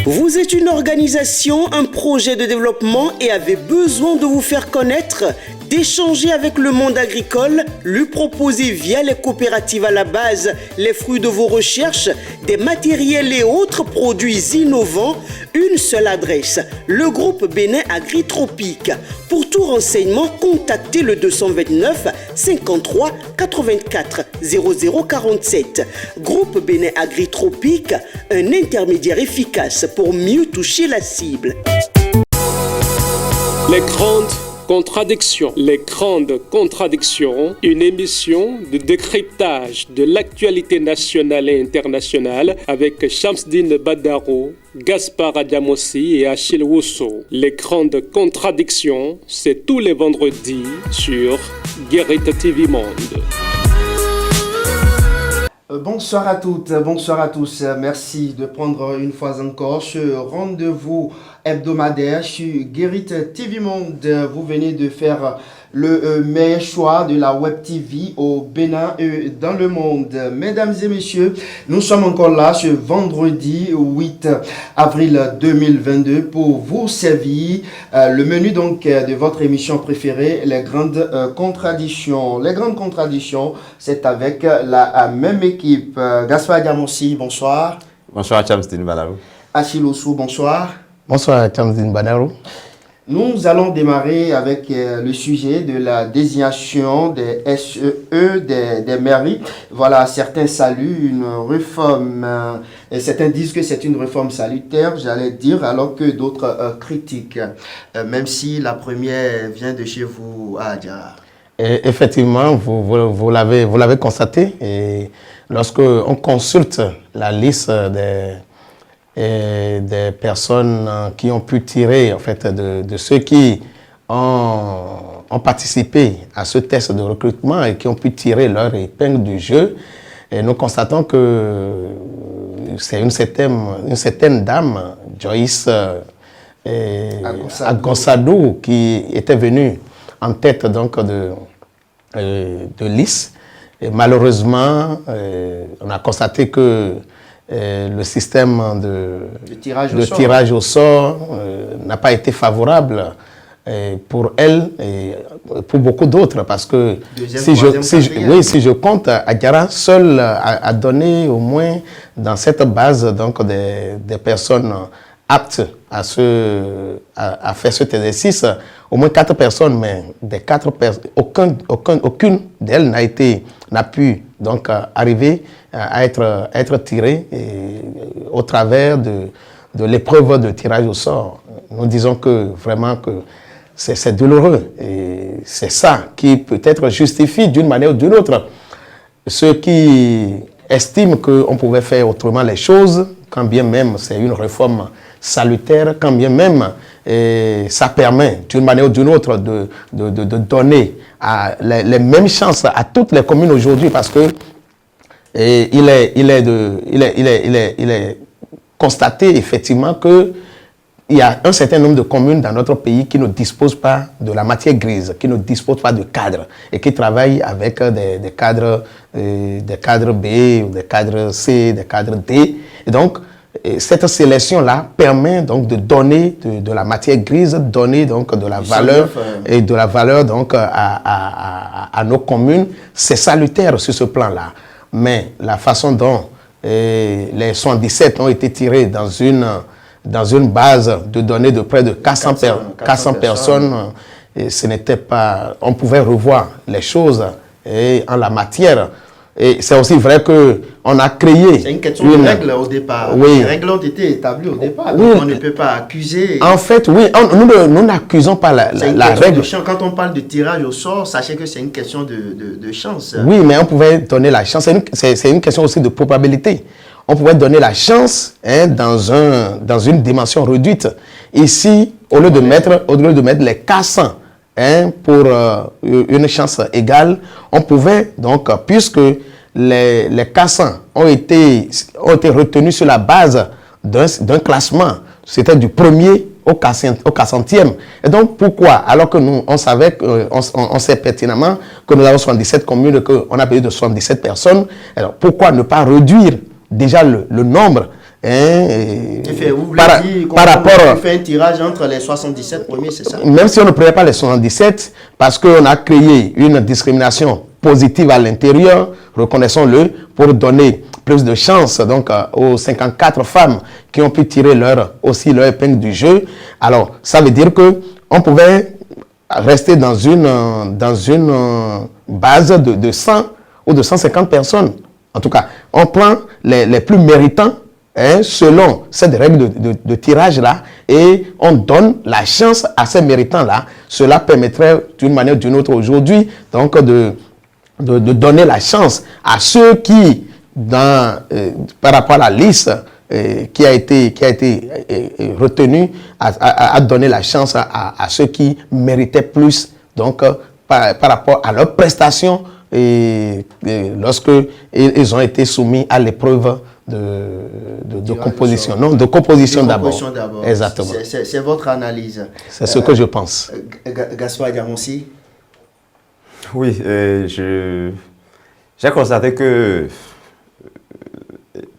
Vous êtes une organisation, un projet de développement et avez besoin de vous faire connaître, d'échanger avec le monde agricole, lui proposer via les coopératives à la base les fruits de vos recherches, des matériels et autres produits innovants. Une seule adresse, le groupe Bénin Agritropique. Pour tout renseignement, contactez le 229 53 84 0047. Groupe Bénin Agritropique, un intermédiaire efficace pour mieux toucher la cible. Les grandes contradictions. Les grandes contradictions, une émission de décryptage de l'actualité nationale et internationale avec Chamsdine Badaro, Gaspard Adamossi et Achille Wusso. Les grandes contradictions, c'est tous les vendredis sur Guérite TV Monde. Bonsoir à toutes, bonsoir à tous. Merci de prendre une fois encore ce rendez-vous hebdomadaire sur Guérite TV Monde. Vous venez de faire le meilleur choix de la Web TV au Bénin et dans le monde. Mesdames et messieurs, nous sommes encore là ce vendredi 8 avril 2022 pour vous servir le menu donc de votre émission préférée, les grandes contradictions. Les grandes contradictions, c'est avec la même équipe. Gaspard Adamossi, bonsoir. Bonsoir Chamsdine Badaro. Achille Wusso, bonsoir. Bonsoir Chamsdine Badaro. Nous allons démarrer avec le sujet de la désignation des SEE des mairies. Voilà, certains saluent une réforme, et certains disent que c'est une réforme salutaire, j'allais dire, alors que d'autres critiquent, même si la première vient de chez vous à Adjara. Effectivement, vous l'avez constaté, et lorsque on consulte la liste des personnes qui ont pu tirer, en fait, de ceux qui ont participé à ce test de recrutement et qui ont pu tirer leur épingle du jeu. Et nous constatons que c'est une certaine dame, Joyce Agonsadou, qui était venue en tête donc de liste. Et malheureusement, on a constaté que le système de tirage au sort n'a pas été favorable pour elle et pour beaucoup d'autres, parce que si je compte, Adjara seul a donné au moins dans cette base donc des personnes aptes à faire cet exercice, au moins 4 personnes, mais des 4 personnes, aucune d'elles n'a pu donc arriver à être tirée au travers de l'épreuve de tirage au sort. Nous disons que vraiment que c'est douloureux, et c'est ça qui peut-être justifie d'une manière ou d'une autre ceux qui estiment qu'on pouvait faire autrement les choses, quand bien même c'est une réforme salutaire, quand bien même ça permet d'une manière ou d'une autre de donner les mêmes chances à toutes les communes aujourd'hui, parce que il est constaté effectivement que il y a un certain nombre de communes dans notre pays qui ne disposent pas de la matière grise, qui ne disposent pas de cadres et qui travaillent avec des cadres B, ou des cadres C, des cadres D. Et donc, cette sélection-là permet donc de donner de la matière grise, donner donc de la valeur et de la valeur donc à nos communes. C'est salutaire sur ce plan-là. Mais la façon dont les 77 ont été tirés dans une base de données de près de 400 personnes, et ce n'était pas... On pouvait revoir les choses en la matière. Et c'est aussi vrai qu'on a créé... C'est une question de règles au départ. Oui. Les règles ont été établies au départ, donc on ne peut pas accuser... En fait, oui, nous n'accusons pas la règle. Quand on parle de tirage au sort, sachez que c'est une question de chance. Oui, mais on pouvait donner la chance. C'est une question aussi de probabilité. On pouvait donner la chance dans une dimension réduite. Ici, au lieu de mettre les 400 pour une chance égale, on pouvait donc, puisque les 400 ont été retenus sur la base d'un classement, c'était du premier au 400e. Et donc, pourquoi? Alors que nous, on sait pertinemment que nous avons 77 communes et qu'on a plus de 77 personnes, alors pourquoi ne pas réduire déjà le nombre Par rapport... On fait un tirage entre les 77 premiers, c'est ça? Même si on ne prévoit pas les 77, parce qu'on a créé une discrimination positive à l'intérieur, reconnaissons-le, pour donner plus de chance donc, aux 54 femmes qui ont pu tirer leur épingle du jeu. Alors, ça veut dire qu'on pouvait rester dans une base de 100 ou de 150 personnes. En tout cas, on prend les plus méritants selon cette règle de tirage-là et on donne la chance à ces méritants-là. Cela permettrait d'une manière ou d'une autre aujourd'hui donc de donner la chance à ceux qui, par rapport à la liste qui a été retenue, à donner la chance à ceux qui méritaient plus donc, par rapport à leurs prestations lorsque ils ont été soumis à l'épreuve de composition. Non, de composition d'abord. Exactement. C'est votre analyse. C'est ce que je pense. Gaspard Diamonsi. Oui, j'ai constaté que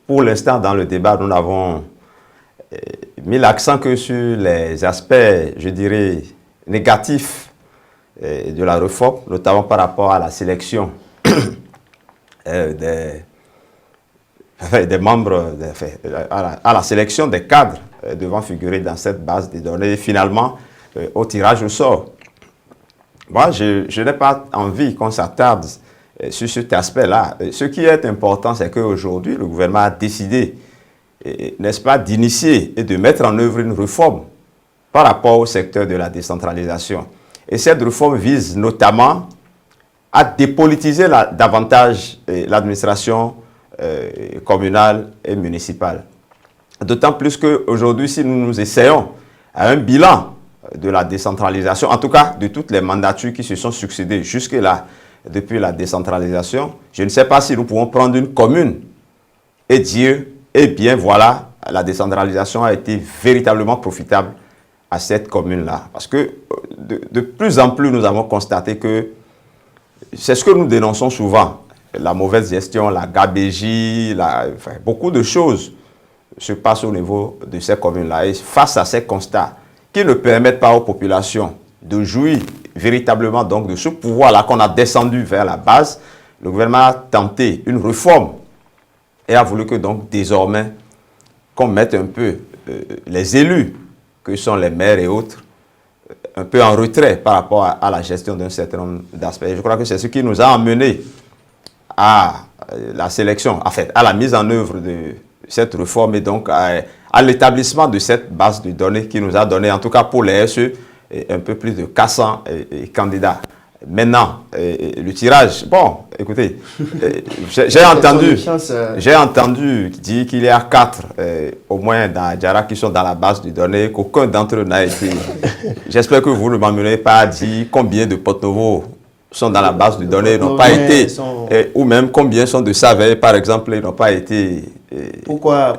pour l'instant dans le débat, nous n'avons mis l'accent que sur les aspects, je dirais, négatifs de la réforme, notamment par rapport à la sélection des membres, à la sélection des cadres devant figurer dans cette base de données et finalement au tirage au sort. Moi, je n'ai pas envie qu'on s'attarde sur cet aspect-là. Ce qui est important, c'est qu'aujourd'hui, le gouvernement a décidé, n'est-ce pas, d'initier et de mettre en œuvre une réforme par rapport au secteur de la décentralisation. Et cette réforme vise notamment à dépolitiser davantage l'administration communale et municipale. D'autant plus qu'aujourd'hui, si nous essayons à un bilan de la décentralisation, en tout cas de toutes les mandatures qui se sont succédées jusque-là depuis la décentralisation, je ne sais pas si nous pouvons prendre une commune et dire, eh bien voilà, la décentralisation a été véritablement profitable à cette commune-là. Parce que de plus en plus, nous avons constaté que c'est ce que nous dénonçons souvent, la mauvaise gestion, la gabégie, beaucoup de choses se passent au niveau de ces communes-là. Et face à ces constats qui ne permettent pas aux populations de jouir véritablement donc de ce pouvoir-là qu'on a descendu vers la base, le gouvernement a tenté une réforme et a voulu que donc désormais qu'on mette un peu les élus, que sont les maires et autres, un peu en retrait par rapport à la gestion d'un certain nombre d'aspects. Je crois que c'est ce qui nous a amené à la sélection, en fait, à la mise en œuvre de cette réforme et donc à l'établissement de cette base de données qui nous a donné, en tout cas pour les SE, un peu plus de 400 candidats. Maintenant, le tirage, bon, écoutez, j'ai entendu dire qu'il y a 4, au moins dans Djara, qui sont dans la base de données, qu'aucun d'entre eux n'a été. J'espère que vous ne m'amenez pas à dire combien de Porto-Novo sont dans la base de données, n'ont pas été, ou même combien sont de Savaie, par exemple, n'ont pas été pourquoi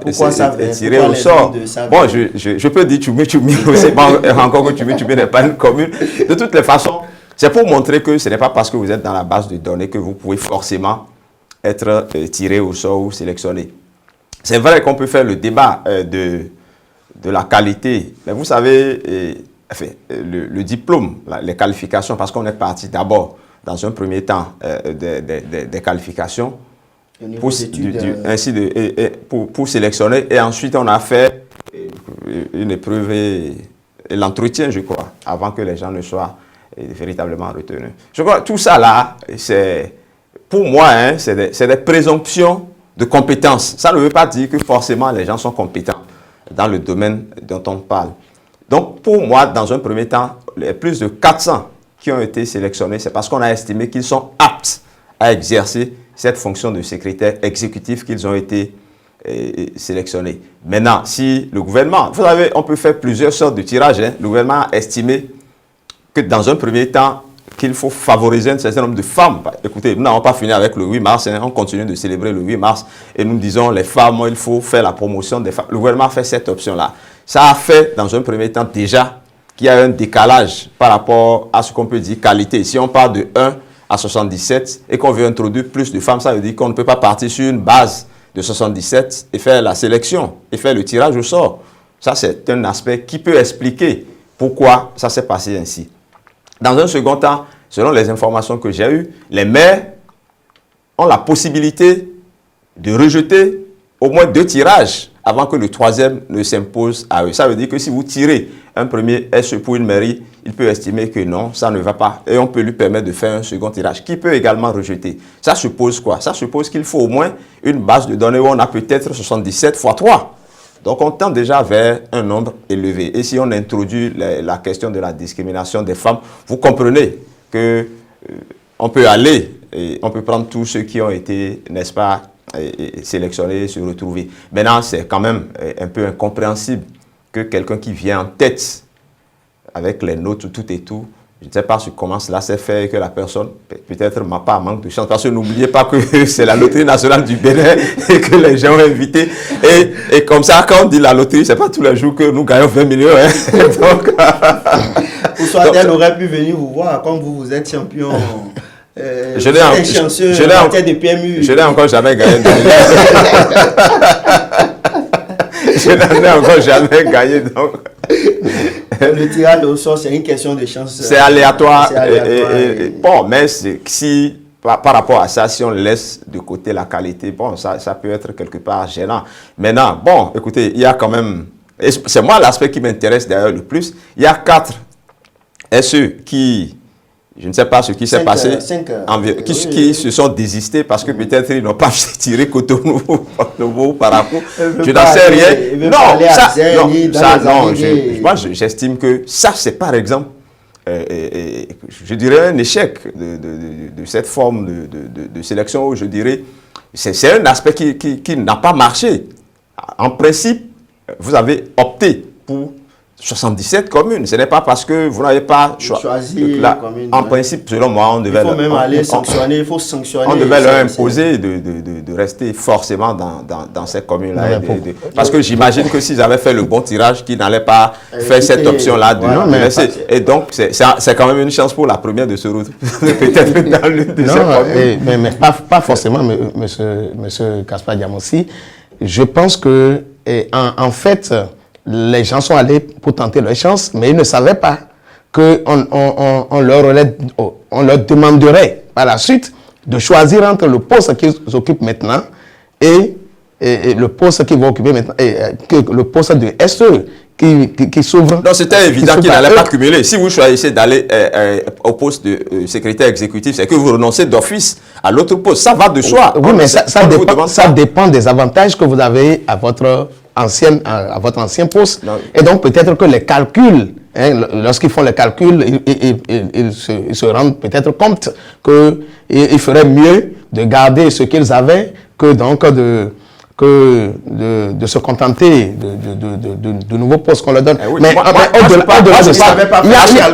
tirés au sort. Bon, je peux dire Tchoumi, c'est pas encore que Tchoumi n'est pas une commune. De toutes les façons, c'est pour montrer que ce n'est pas parce que vous êtes dans la base de données que vous pouvez forcément être tiré au sort ou sélectionné. C'est vrai qu'on peut faire le débat de la qualité, mais vous savez, le diplôme, les qualifications, parce qu'on est parti d'abord, dans un premier temps, des qualifications pour sélectionner, et ensuite on a fait une épreuve et l'entretien, je crois, avant que les gens ne soient véritablement retenus. Je crois que tout ça là, pour moi, c'est des présomptions de compétences. Ça ne veut pas dire que forcément les gens sont compétents dans le domaine dont on parle. Donc pour moi, dans un premier temps, les plus de 400 qui ont été sélectionnés, c'est parce qu'on a estimé qu'ils sont aptes à exercer cette fonction de secrétaire exécutif qu'ils ont été sélectionnés. Maintenant, si le gouvernement, vous savez, on peut faire plusieurs sortes de tirages. Le gouvernement a estimé que dans un premier temps, qu'il faut favoriser un certain nombre de femmes. Écoutez, nous n'avons pas fini avec le 8 mars, on continue de célébrer le 8 mars et nous disons les femmes, il faut faire la promotion des femmes. Le gouvernement a fait cette option-là. Ça a fait dans un premier temps déjà qu'il y a un décalage par rapport à ce qu'on peut dire qualité. Si on part de 1 à 77 et qu'on veut introduire plus de femmes, ça veut dire qu'on ne peut pas partir sur une base de 77 et faire la sélection et faire le tirage au sort. Ça, c'est un aspect qui peut expliquer pourquoi ça s'est passé ainsi. Dans un second temps, selon les informations que j'ai eues, les maires ont la possibilité de rejeter au moins 2 tirages avant que le 3e ne s'impose à eux. Ça veut dire que si vous tirez un premier SE pour une mairie, il peut estimer que non, ça ne va pas. Et on peut lui permettre de faire un second tirage, qui peut également rejeter. Ça suppose quoi? Ça suppose qu'il faut au moins une base de données où on a peut-être 77 x 3. Donc on tend déjà vers un nombre élevé. Et si on introduit la question de la discrimination des femmes, vous comprenez que on peut aller et on peut prendre tous ceux qui ont été, n'est-ce pas, sélectionnés, se retrouver. Maintenant, c'est quand même un peu incompréhensible que quelqu'un qui vient en tête avec les notes, tout et tout, je ne sais pas comment cela s'est fait, que la personne, peut-être, n'a pas manque de chance. Parce que n'oubliez pas que c'est la loterie nationale du Bénin et que les gens ont invité. Et comme ça, quand on dit la loterie, ce n'est pas tous les jours que nous gagnons 20 millions. Hein. Donc, elle aurait pu venir vous voir comme vous êtes champion. Je n'ai encore jamais gagné 2 millions. Je n'en ai encore jamais gagné. Donc. Le tirage au sort, c'est une question de chance. C'est aléatoire. Bon, mais si par rapport à ça, si on laisse de côté la qualité, bon, ça peut être quelque part gênant. Maintenant, bon, écoutez, il y a quand même... C'est moi l'aspect qui m'intéresse d'ailleurs le plus. Il y a 4 SE qui... Je ne sais pas ce qui s'est passé, qui se sont désistés parce que peut-être ils n'ont pas tiré Cotonou par rapport. Je n'en sais rien. Moi j'estime que ça c'est par exemple, je dirais un échec de cette forme de sélection où je dirais, c'est un aspect qui n'a pas marché. En principe, vous avez opté pour 77 communes. Ce n'est pas parce que vous n'avez pas choisi la commune. En principe, selon moi, on devait... Il faut même aller sanctionner, il faut sanctionner. On devait leur imposer de rester forcément dans ces communes-là. Parce que j'imagine que s'ils avaient fait le bon tirage, qu'ils n'allaient pas faire cette option-là de laisser. Et donc, c'est quand même une chance pour la première de se retrouver peut-être dans l'une de ces communes. Mais pas forcément, monsieur Gaspard Diamossi. Je pense que, en fait... Les gens sont allés pour tenter leur chance, mais ils ne savaient pas qu'on leur demanderait par la suite de choisir entre le poste qu'ils occupent maintenant et le poste qu'ils vont occuper maintenant, et le poste de SE qui s'ouvre. Donc c'était évident qu'ils n'allaient pas cumuler. Si vous choisissez d'aller au poste de secrétaire exécutif, c'est que vous renoncez d'office à l'autre poste. Ça va de soi. Oui, mais ça dépend des avantages que vous avez à votre ancien poste. Non. Et donc peut-être que les calculs, lorsqu'ils font les calculs, ils se rendent peut-être compte qu'il ferait mieux de garder ce qu'ils avaient que donc de se contenter de nouveaux postes qu'on leur donne. Oui, mais au-delà de ça, il y a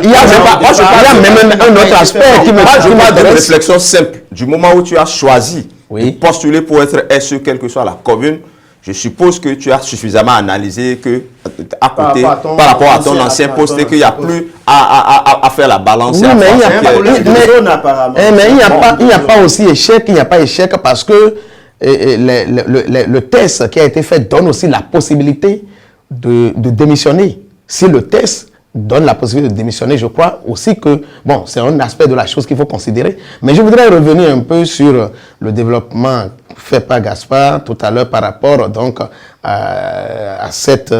même un autre aspect qui me parle de réflexion simple. Du moment où tu as choisi de postuler pour être SE, quelle que soit la commune, je suppose que tu as suffisamment analysé que à côté, par rapport à ton ancien poste, qu'il n'y a plus à faire la balance. Oui, mais il n'y a pas aussi échec, il n'y a pas échec parce que le test qui a été fait donne aussi la possibilité de démissionner. Si le test donne la possibilité de démissionner, je crois aussi que, bon, c'est un aspect de la chose qu'il faut considérer. Mais je voudrais revenir un peu sur le développement fait par Gaspard tout à l'heure par rapport donc à cette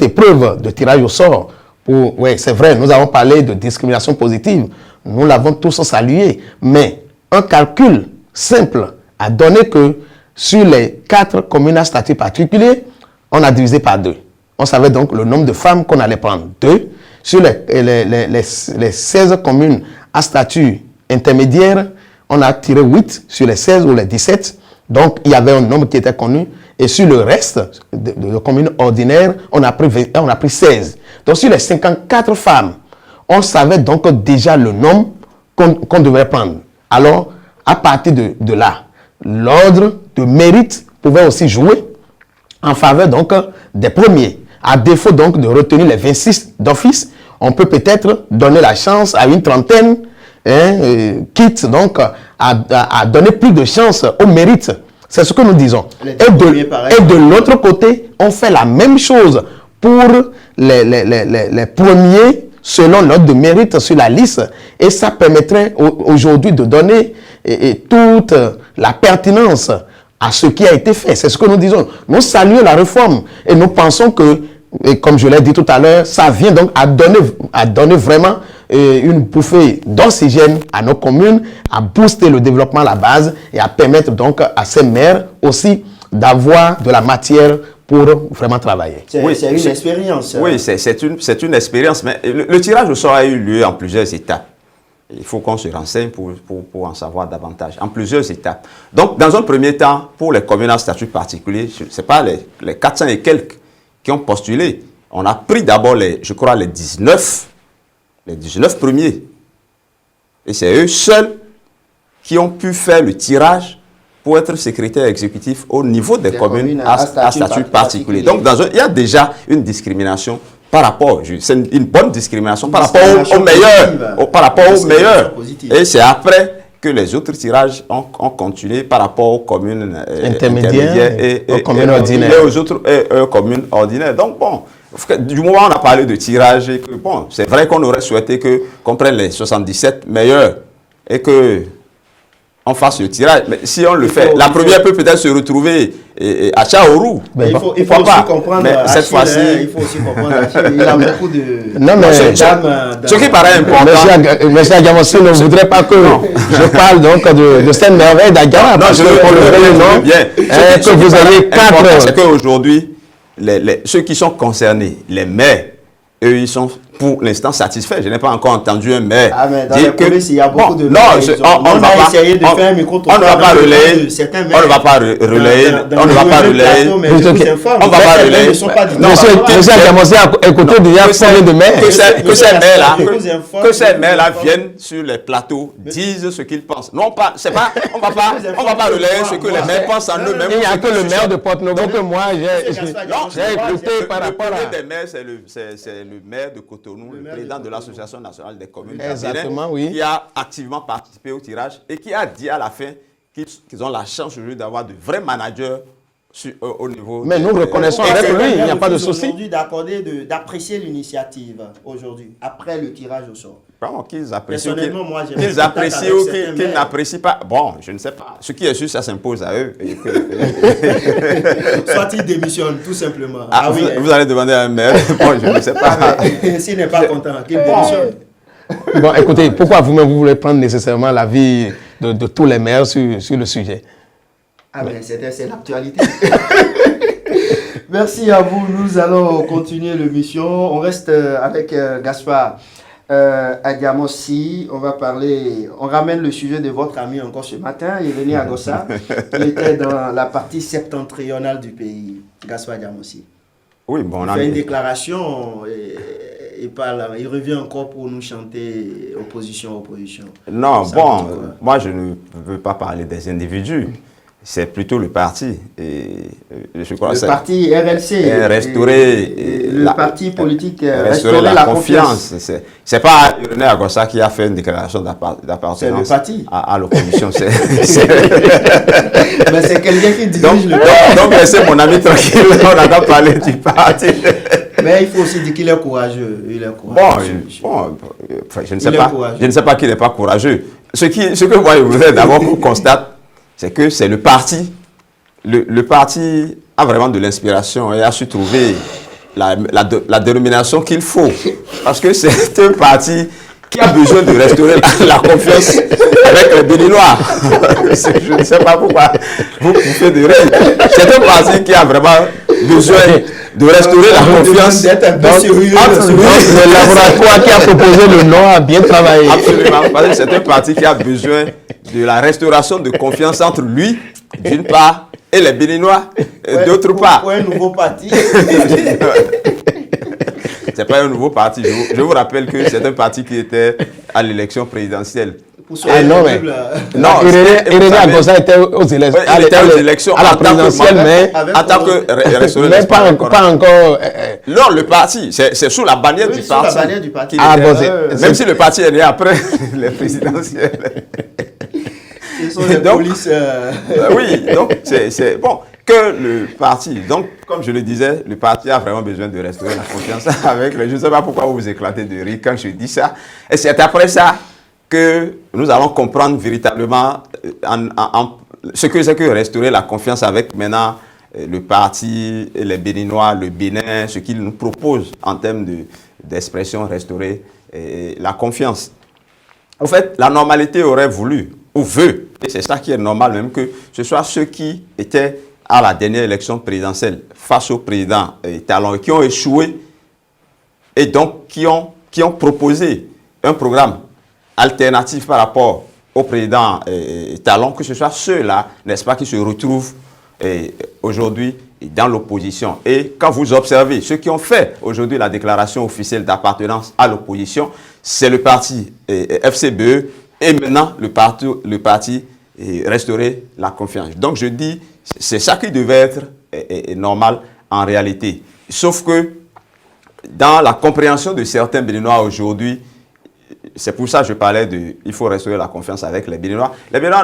épreuve de tirage au sort. Oui, c'est vrai, nous avons parlé de discrimination positive. Nous l'avons tous salué. Mais un calcul simple a donné que sur les 4 communes à statut particulier, on a divisé par 2. On savait donc le nombre de femmes qu'on allait prendre. 2. Sur les 16 communes à statut intermédiaire, on a tiré 8 sur les 16 ou les 17. Donc, il y avait un nombre qui était connu. Et sur le reste de communes ordinaires, on a pris 16. Donc, sur les 54 femmes, on savait donc déjà le nombre qu'on devait prendre. Alors, à partir de là, l'ordre de mérite pouvait aussi jouer en faveur donc des premiers. À défaut donc de retenir les 26 d'office, on peut peut-être donner la chance à une trentaine quitte donc à donner plus de chance au mérite. C'est ce que nous disons. Et de l'autre côté, on fait la même chose pour les premiers selon l'ordre de mérite sur la liste. Et ça permettrait aujourd'hui de donner toute la pertinence à ce qui a été fait. C'est ce que nous disons. Nous saluons la réforme et nous pensons que, et comme je l'ai dit tout à l'heure, ça vient donc à donner vraiment une bouffée d'oxygène à nos communes, à booster le développement à la base et à permettre donc à ces maires aussi d'avoir de la matière pour vraiment travailler. C'est une expérience. Oui, c'est une expérience, mais le tirage au sort a eu lieu en plusieurs étapes. Il faut qu'on se renseigne pour en savoir davantage, en plusieurs étapes. Donc, dans un premier temps, pour les communes à statut particulier, ce n'est pas les 400 et quelques qui ont postulé. On a pris d'abord, je crois, les 19 premiers. Et c'est eux seuls qui ont pu faire le tirage pour être secrétaire exécutif au niveau des communes à statut particulier. Donc, il y a déjà une discrimination par rapport, c'est une bonne discrimination par rapport aux meilleurs. Et c'est après que les autres tirages ont continué par rapport aux communes intermédiaires et aux communes ordinaires. Donc, bon, du moment où on a parlé de tirage, bon, c'est vrai qu'on aurait souhaité qu'on prenne les 77 meilleurs et que on fasse le tirage. Mais si on le fait, la première peut peut-être se retrouver à Chaourou. Il faut aussi comprendre. Mais cette fois-ci, il faut aussi comprendre. Il a beaucoup de. Non, mais ce qui paraît important. Monsieur Agamossi ne voudrait pas que je parle donc de cette merveille d'Agama. Non, je veux le nom. Bien. Que vous ayez 4. C'est qu'aujourd'hui, ceux qui sont concernés, les maires, eux, ils sont pour l'instant satisfaits. Je n'ai pas encore entendu un maire dire que il y a beaucoup de non, on ne va pas essayer de faire un micro-trottoir. On ne va pas relayer. On ne va pas relayer. On ne va pas relayer. On ne va pas relayer. Monsieur Agamossi a écouté déjà combien de maires. Que ces maires-là viennent sur les plateaux, disent ce qu'ils pensent. Non, pas, c'est pas, on va pas relayer ce que les maires pensent en eux-mêmes. Il n'y a que le maire de Porte-Novo que moi j'ai écouté par rapport à. Le premier des maires, c'est le maire de Cotonou, le président de l'Association nationale des communes, oui, qui a activement participé au tirage et qui a dit à la fin qu'ils ont la chance aujourd'hui d'avoir de vrais managers au niveau. Mais nous reconnaissons avec lui, il n'y a pas de souci. D'apprécier l'initiative aujourd'hui, après le tirage au sort. Bon, qu'ils apprécient ou qu'ils n'apprécient pas. Bon, je ne sais pas. Ce qui est sûr, ça s'impose à eux. Soit ils démissionnent, tout simplement. Vous allez demander à un maire. Bon, je ne sais pas. S'il n'est pas content, qu'il démissionne. Bon, écoutez, pourquoi vous-même vous voulez prendre nécessairement l'avis de tous les maires sur le sujet? Mais c'est l'actualité. Merci à vous. Nous allons continuer l'émission. On reste avec Gaspard Agamossi. On ramène le sujet de votre ami encore ce matin. Il est venu à Gossa. Il était dans la partie septentrionale du pays. Gaspard Agamossi. Oui, bon, il fait une déclaration. Il revient encore pour nous chanter opposition. Non, bon, moi je ne veux pas parler des individus. C'est plutôt le parti. Je crois le parti RLC. Restaurer le parti politique. Restaurer la confiance. C'est pas René Agossa qui a fait une déclaration d'appartenance à l'opposition. Mais c'est quelqu'un qui dirige le parti. Donc laissez mon ami tranquille. On a pas parlé du parti. Mais il faut aussi dire qu'il est courageux. Je ne sais pas qu'il n'est pas courageux. Ce que moi je voudrais d'abord qu'on constate, c'est que c'est le parti. Le parti a vraiment de l'inspiration et a su trouver la dénomination qu'il faut. Parce que c'est un parti qui a besoin de restaurer la confiance avec les Béninois. Je ne sais pas pourquoi vous pouffez de rire. C'est un parti qui a vraiment besoin de restaurer la confiance. Le laboratoire qui a proposé le nom a bien travaillé. Absolument. Parce que c'est un parti qui a besoin de la restauration de confiance entre lui, d'une part, et les Béninois, d'autre part. Pour un nouveau parti. C'est pas un nouveau parti. Je vous rappelle que c'est un parti qui était à l'élection présidentielle. non, mais Irénée Agossa était aux élections. Il était aux élections à la présidentielle, mais en tant que restauré. Mais pas encore. Non, le parti, c'est sous la bannière du parti. La bannière du parti. Même si le parti est né après les présidentielles. Ce sont les polices. Oui, donc c'est bon que le parti. Donc, comme je le disais, le parti a vraiment besoin de restaurer la confiance avec les. Je ne sais pas pourquoi vous vous éclatez de rire quand je dis ça. Et c'est après ça que nous allons comprendre véritablement ce que c'est que restaurer la confiance avec maintenant le parti, les Béninois, le Bénin, ce qu'ils nous proposent en termes d'expression restaurer la confiance. En fait, la normalité aurait voulu, ou veut, et c'est ça qui est normal même, que ce soit ceux qui étaient à la dernière élection présidentielle face au président Talon, qui ont échoué et donc qui ont proposé un programme alternatif par rapport au président Talon, que ce soit ceux-là, n'est-ce pas, qui se retrouvent aujourd'hui dans l'opposition. Et quand vous observez ceux qui ont fait aujourd'hui la déclaration officielle d'appartenance à l'opposition, c'est le parti FCBE et maintenant le parti Restaurer la confiance. Donc je dis, c'est ça qui devait être normal en réalité. Sauf que dans la compréhension de certains Béninois aujourd'hui, c'est pour ça que je parlais il faut restaurer la confiance avec les Béninois. Les Béninois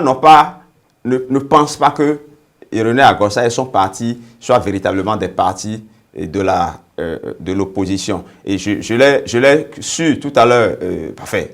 ne pensent pas que Irénée Agossa et son parti soient véritablement des partis de l'opposition. Et je l'ai su tout à l'heure,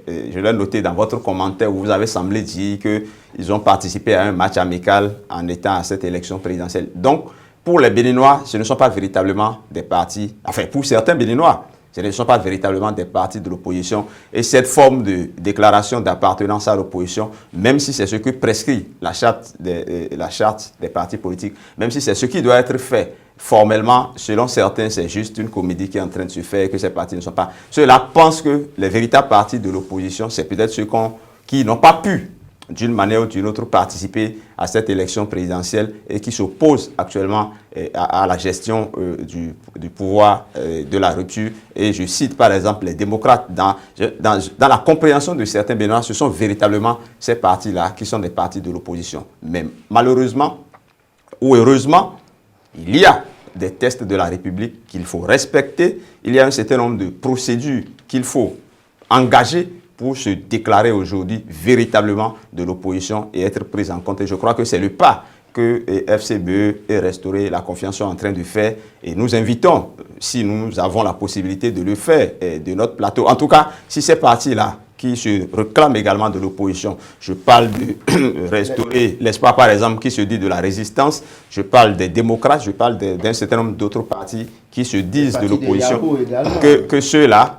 je l'ai noté dans votre commentaire où vous avez semblé dire qu'ils ont participé à un match amical en étant à cette élection présidentielle. Donc, pour les Béninois, ce ne sont pas véritablement des partis, pour certains Béninois, ce ne sont pas véritablement des partis de l'opposition. Et cette forme de déclaration d'appartenance à l'opposition, même si c'est ce que prescrit la charte des partis politiques, même si c'est ce qui doit être fait formellement, selon certains, c'est juste une comédie qui est en train de se faire et que ces partis ne sont pas. Ceux-là pensent que les véritables partis de l'opposition, c'est peut-être ceux qui n'ont pas pu, d'une manière ou d'une autre, participer à cette élection présidentielle et qui s'opposent actuellement à la gestion du pouvoir de la rupture. Et je cite par exemple les démocrates. Dans la compréhension de certains Béninois, ce sont véritablement ces partis-là qui sont des partis de l'opposition. Mais malheureusement ou heureusement, il y a des tests de la République qu'il faut respecter. Il y a un certain nombre de procédures qu'il faut engager pour se déclarer aujourd'hui véritablement de l'opposition et être pris en compte. Et je crois que c'est le pas que FCBE et Restaurer la confiance sont en train de faire. Et nous invitons, si nous avons la possibilité de le faire de notre plateau, en tout cas, si ces partis-là qui se réclament également de l'opposition, je parle de Restaurer l'espoir, par exemple, qui se dit de la résistance, je parle des démocrates, je parle d'un certain nombre d'autres partis qui se disent de l'opposition, que ceux-là.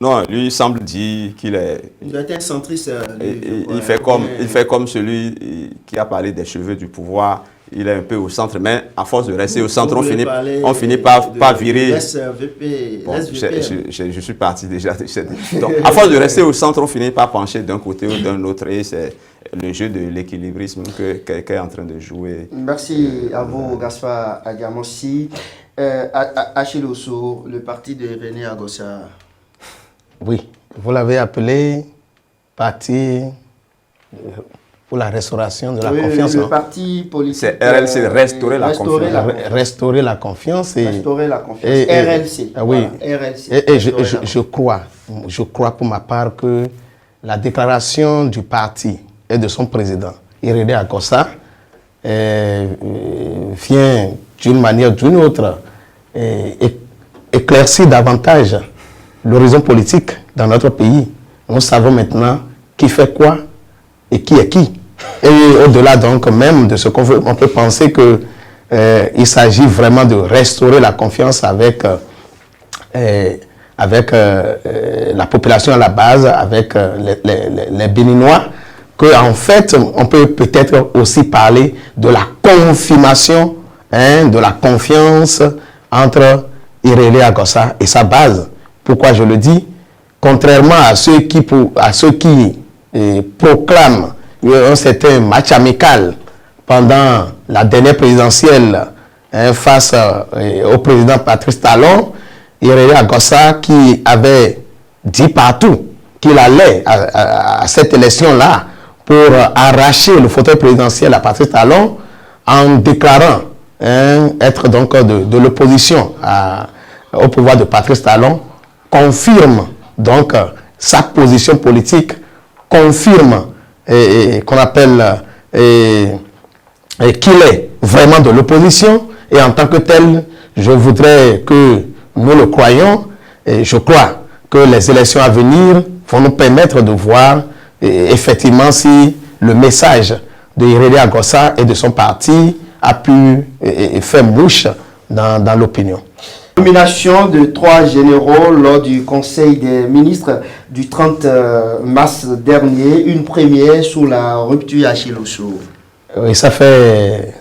Non, lui, il semble dire qu'il est... Il doit être un centriste. Il fait comme celui qui a parlé des cheveux du pouvoir. Il est un peu au centre, mais à force de rester au centre, on finit par virer... Bon, je suis parti déjà. Donc, à force de rester au centre, on finit par pencher d'un côté ou d'un autre. Et c'est le jeu de l'équilibrisme que quelqu'un est en train de jouer. Merci à vous, Gaspard Adiamossi. Achille Osso, le parti de Irénée Agossa. Oui, vous l'avez appelé parti pour la restauration de la confiance. Le parti politique. C'est RLC, restaurer la confiance. Restaurer la confiance. Restaurer la confiance. RLC. Oui. Voilà, RLC. Et je crois pour ma part que la déclaration du parti et de son président, Irénée Agossa, vient d'une manière ou d'une autre éclaircir davantage l'horizon politique dans notre pays. Nous savons maintenant qui fait quoi et qui est qui. Et au-delà donc même de ce qu'on veut, on peut penser que il s'agit vraiment de restaurer la confiance avec la population à la base, avec les Béninois, qu'en fait, on peut peut-être aussi parler de la confirmation de la confiance entre Irénée Agossa et sa base. Pourquoi je le dis? Contrairement à ceux qui proclament un certain match amical pendant la dernière présidentielle face au président Patrice Talon, Irénée Agossa qui avait dit partout qu'il allait à cette élection-là pour arracher le fauteuil présidentiel à Patrice Talon en déclarant être donc de l'opposition au pouvoir de Patrice Talon, confirme donc sa position politique, confirme qu'on appelle qu'il est vraiment de l'opposition, et en tant que tel, je voudrais que nous le croyions, et je crois que les élections à venir vont nous permettre de voir effectivement si le message de Irénée Agossa et de son parti a pu faire mouche dans l'opinion. Nomination de 3 généraux lors du Conseil des ministres du 30 mars dernier, une première sous la rupture à Chiloso. Oui, ça fait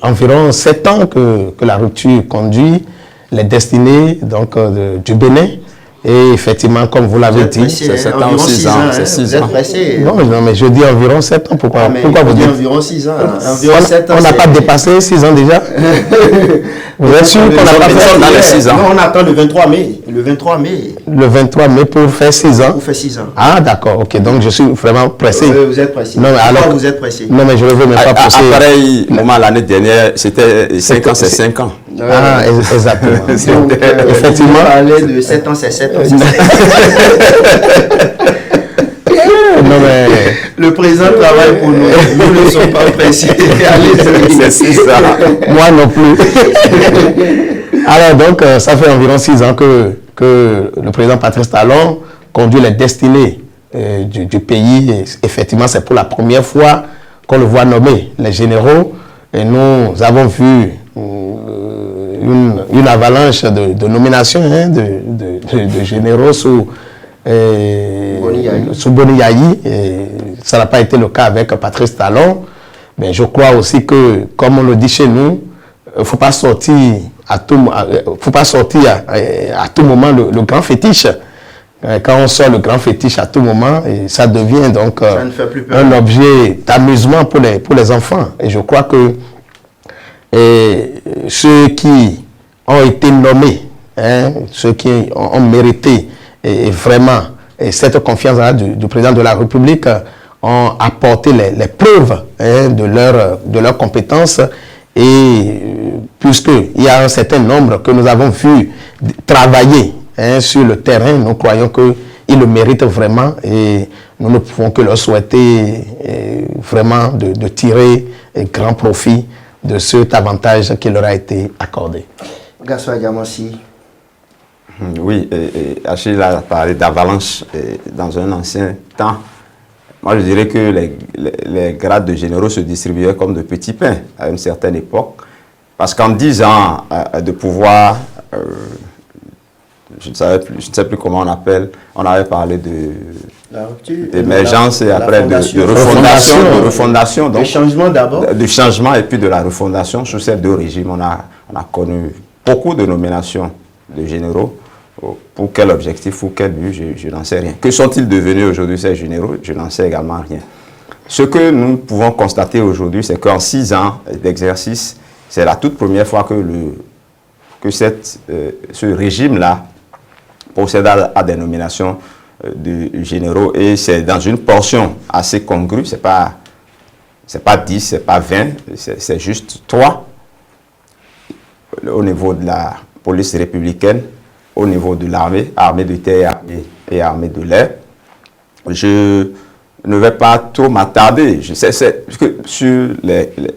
environ 7 ans que la rupture conduit les destinées donc, du Bénin. Et effectivement, comme vous l'avez dit, c'est 7 ans ou 6 ans. Vous êtes pressé. Non, mais je dis environ 7 ans. Pourquoi vous dites environ 6 ans? Environ 7 ans. On n'a pas dépassé 6 ans déjà. Vous êtes sûr qu'on n'a pas fait dans les 6 ans? Non, on attend le 23 mai. Le 23 mai. Le 23 mai pour faire 6 ans. Pour faire 6 ans. Ah, d'accord, ok. Donc je suis vraiment pressé. Vous êtes pressé. Non, mais alors, vous êtes pressé. Non, mais je ne veux même pas pousser. À pareil moment l'année dernière, c'était 5 ans, c'est 5 ans. Ah, exactement. Donc, effectivement. On parlait de 7 ans, c'est 7 ans. Non, mais... Le président travaille pour nous. Nous ne sommes pas pressés. C'est 6 ans. Moi non plus. Alors donc, ça fait environ 6 ans que le président Patrice Talon conduit les destinées du pays. Et effectivement, c'est pour la première fois qu'on le voit nommer les généraux. Et nous avons vu une avalanche de nominations de généraux sous Boni Yayi. Ça n'a pas été le cas avec Patrice Talon. Mais je crois aussi que, comme on le dit chez nous, il ne faut pas sortir à tout moment le grand fétiche. Quand on sort le grand fétiche à tout moment, ça devient donc un objet d'amusement pour les enfants. Et je crois que ceux qui ont été nommés, ceux qui ont mérité vraiment cette confiance du président de la République ont apporté les preuves de leurs compétences. Et puisqu'il y a un certain nombre que nous avons vu travailler sur le terrain, nous croyons qu'ils le méritent vraiment et nous ne pouvons que leur souhaiter vraiment de tirer grand profit de cet avantage qui leur a été accordé. Gassoua Diamansi. Oui, Achille a parlé d'avalanche dans un ancien temps. Moi, je dirais que les grades de généraux se distribuaient comme de petits pains à une certaine époque. Parce qu'en 10 ans de pouvoir, je ne sais plus comment on appelle, on avait parlé d'émergence et après de refondation. Donc, de changement d'abord. De changement et puis de la refondation. Sous ces 2 régimes, on a connu beaucoup de nominations de généraux. Pour quel objectif ou quel but, je n'en sais rien. Que sont-ils devenus aujourd'hui ces généraux? Je n'en sais également rien. Ce que nous pouvons constater aujourd'hui, c'est qu'en 6 ans d'exercice, c'est la toute première fois que ce régime-là procède à des nominations de généraux et c'est dans une portion assez congrue, c'est pas 10, c'est pas 20, c'est juste 3 au niveau de la police républicaine, au niveau de l'armée, armée de terre et armée de l'air. Je ne vais pas trop m'attarder. Sur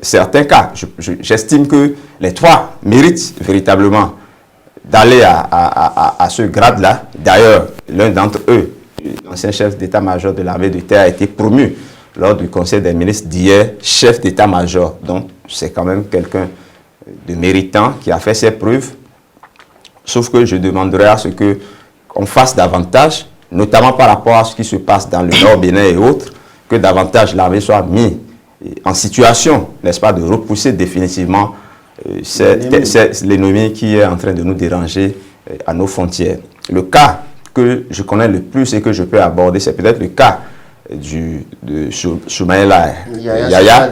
certains cas, j'estime que les 3 méritent véritablement d'aller à ce grade-là. D'ailleurs, l'un d'entre eux, l'ancien chef d'état-major de l'armée de terre, a été promu lors du Conseil des ministres d'hier, chef d'état-major. Donc, c'est quand même quelqu'un de méritant qui a fait ses preuves. Sauf que je demanderai à ce qu'on fasse davantage, notamment par rapport à ce qui se passe dans le Nord Bénin et autres, que davantage l'armée soit mise en situation, n'est-ce pas, de repousser définitivement l'ennemi qui est en train de nous déranger à nos frontières. Le cas que je connais le plus et que je peux aborder, c'est peut-être le cas de Soumaïla Yaya,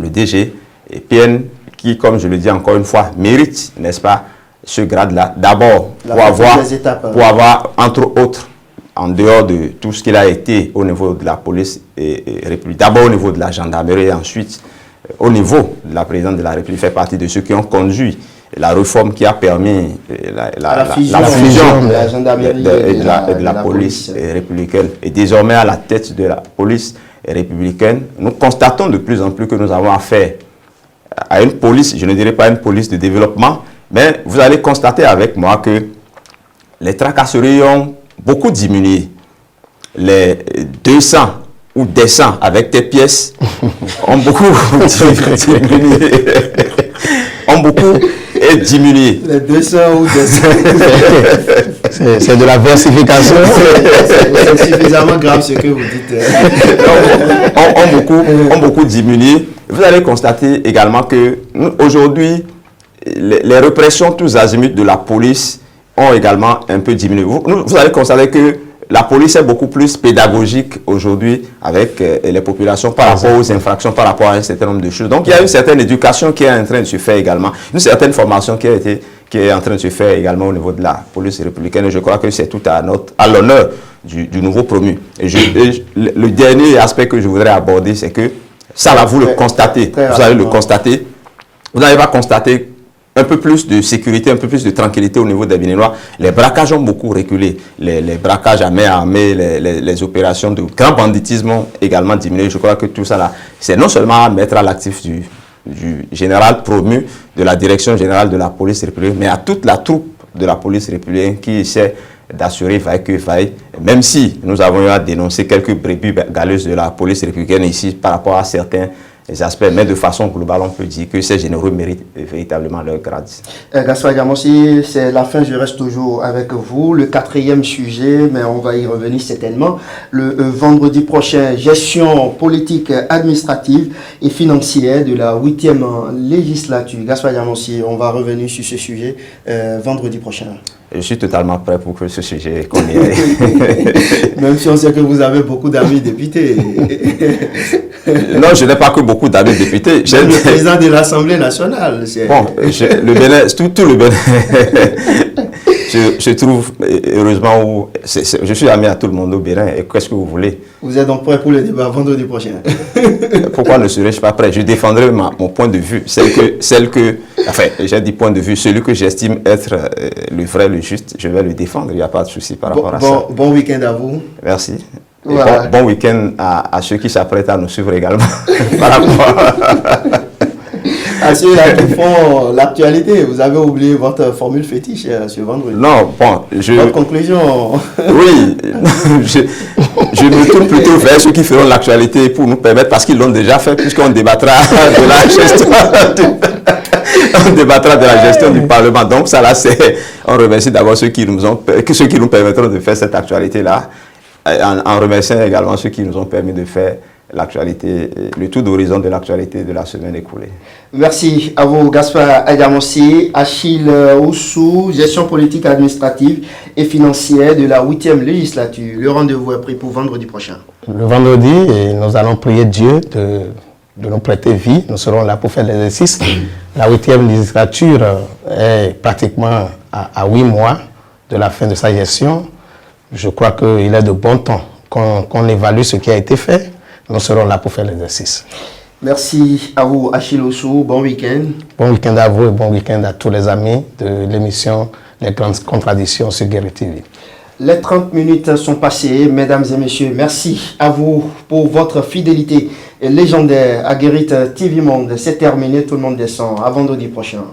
le DG, et PN, qui, comme je le dis encore une fois, mérite, n'est-ce pas, ce grade-là. D'abord, pour avoir, entre autres, en dehors de tout ce qu'il a été au niveau de la police et République, d'abord au niveau de la gendarmerie et ensuite au niveau de la présidente de la République, fait partie de ceux qui ont conduit la réforme qui a permis la fusion de la gendarmerie et de la police républicaine. Et désormais à la tête de la police républicaine, nous constatons de plus en plus que nous avons affaire à une police, je ne dirais pas une police de développement, mais vous allez constater avec moi que les tracasseries ont beaucoup diminué. Les 200 ou des 100 avec tes pièces ont beaucoup diminué. Ont beaucoup diminué. Les 200 ou des 100. C'est de la versification. C'est suffisamment grave ce que vous dites. Ont beaucoup diminué. Vous allez constater également que aujourd'hui, les répressions tous azimuts de la police ont également un peu diminué. Vous allez constater que la police est beaucoup plus pédagogique aujourd'hui avec les populations par rapport aux infractions, par rapport à un certain nombre de choses. Donc il y a une certaine éducation qui est en train de se faire également, une certaine formation qui est en train de se faire également au niveau de la police républicaine. Et je crois que c'est tout à l'honneur du nouveau promu. Et le dernier aspect que je voudrais aborder, c'est que ça là, vous le constatez, vous allez le constater, vous n'allez pas constater un peu plus de sécurité, un peu plus de tranquillité au niveau des Béninois. Les braquages ont beaucoup reculé. Les braquages à main armée, les opérations de grand banditisme ont également diminué. Je crois que tout ça là, c'est non seulement à mettre à l'actif du général promu de la direction générale de la police républicaine, mais à toute la troupe de la police républicaine qui essaie d'assurer vaille que vaille, même si nous avons eu à dénoncer quelques brebis galeuses de la police républicaine ici par rapport à certains aspects, mais de façon globale, on peut dire que ces généraux méritent véritablement leur grade. Gaspard Diamossi, c'est la fin, je reste toujours avec vous. Le 4e sujet, mais on va y revenir certainement. Le vendredi prochain, gestion politique, administrative et financière de la 8e législature. Gaspard Diamossi, on va revenir sur ce sujet vendredi prochain. Je suis totalement prêt pour que ce sujet qu'on y aille. Même si on sait que vous avez beaucoup d'amis députés. Non, je n'ai pas que beaucoup d'amis députés. J'ai le président de l'Assemblée nationale. Bon, le Bénin, tout le Bénin. Je trouve, heureusement, je suis ami à tout le monde au Bénin. Et qu'est-ce que vous voulez? Vous êtes donc prêt pour le débat vendredi prochain? Pourquoi ne serais-je pas prêt? Je défendrai mon point de vue. Enfin, j'ai dit point de vue, celui que j'estime être le vrai, le juste, je vais le défendre. Il n'y a pas de souci par rapport à ça. Bon week-end à vous. Merci. Voilà. Bon week-end à ceux qui s'apprêtent à nous suivre également. Par rapport à ceux-là qui font l'actualité, vous avez oublié votre formule fétiche ce vendredi. Non, bon, votre conclusion. Oui, je me tourne plutôt vers ceux qui feront l'actualité pour nous permettre, parce qu'ils l'ont déjà fait, puisqu'on débattra de la gestion. On débattra de la gestion du Parlement. Donc ça là, on remercie d'abord ceux qui nous permettront de faire cette actualité-là, en remerciant également ceux qui nous ont permis de faire l'actualité, le tour d'horizon de l'actualité de la semaine écoulée. Merci à vous, Gaspard Diamossi. Achille Oussou, gestion politique, administrative et financière de la 8e législature. Le rendez-vous est pris pour vendredi prochain. Le vendredi, nous allons prier Dieu de nous prêter vie. Nous serons là pour faire l'exercice. La 8e législature est pratiquement à 8 mois de la fin de sa gestion. Je crois qu'il est de bon temps qu'on évalue ce qui a été fait. Nous serons là pour faire l'exercice. Merci à vous, Achille Oussou. Bon week-end. Bon week-end à vous et bon week-end à tous les amis de l'émission Les Grandes Contradictions sur Guéri TV. Les 30 minutes sont passées, mesdames et messieurs. Merci à vous pour votre fidélité légendaire à Guéri TV Monde. C'est terminé, tout le monde descend. À vendredi prochain.